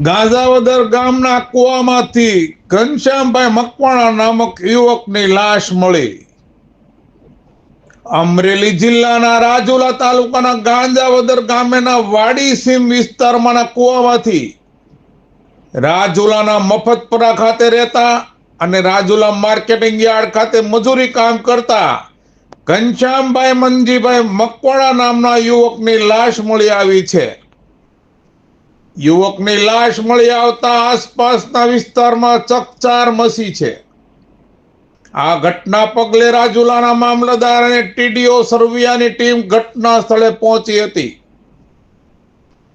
ગાંજાવદર ગામના કુવામાંથી ઘનશ્યામભાઈ મકવાણા નામક યુવકની લાશ મળી. અમરેલી જિલ્લાના રાજુલા તાલુકાના ગાંજાવદર ગામેના વાડી સીમ વિસ્તારમાંના કુવામાંથી રાજુલાના મફતપરા ખાતે રહેતા અને રાજુલા માર્કેટિંગ યાર્ડ ખાતે મજૂરી કામ કરતા ઘનશ્યામભાઈ મંજીભાઈ મકવાણા નામના યુવકની લાશ મળી આવી છે. યુવકની લાશ મળી આવતા આસપાસના વિસ્તારમાં ચકચાર મચી છે. આ ઘટના પગલે રાજુલાના મામલતદાર અને ટીડીઓ સરવૈયાની ટીમ ઘટના સ્થળે પહોંચી હતી.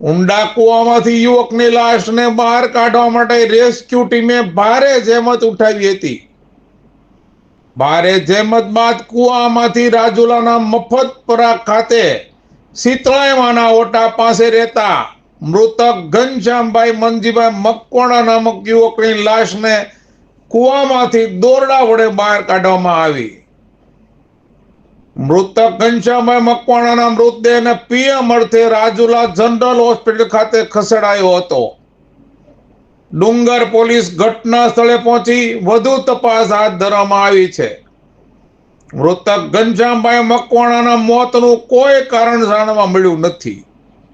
ઊંડા કુવામાંથી યુવકની લાશને બહાર કાઢવા માટે રેસ્ક્યુ ટીમે ભારે જહેમત ઉઠાવી હતી. ભારે જહેમત બાદ કુવામાંથી રાજુલાના મફતપરા ખાતે શીતળાઈમાના ઓટા પાસે રહેતા મૃતક ઘનશ્યામભાઈ મંજીભાઈ મકવાણા નામક યુવકની લાશને કુવામાંથી દોરડા વડે બહાર કાઢવામાં આવી. મૃતક ઘનશ્યામભાઈ મકવાણાના મૃતદેહને પીએમ અર્થે રાજુલા જનરલ હોસ્પિટલ ખાતે ખસેડાયો હતો. ડુંગર પોલીસ ઘટના સ્થળે પહોંચી વધુ તપાસ હાથ ધરવામાં આવી છે. મૃતક ઘનશ્યામભાઈ મકવાણાના મોતનું કોઈ કારણ જાણવા મળ્યું નથી.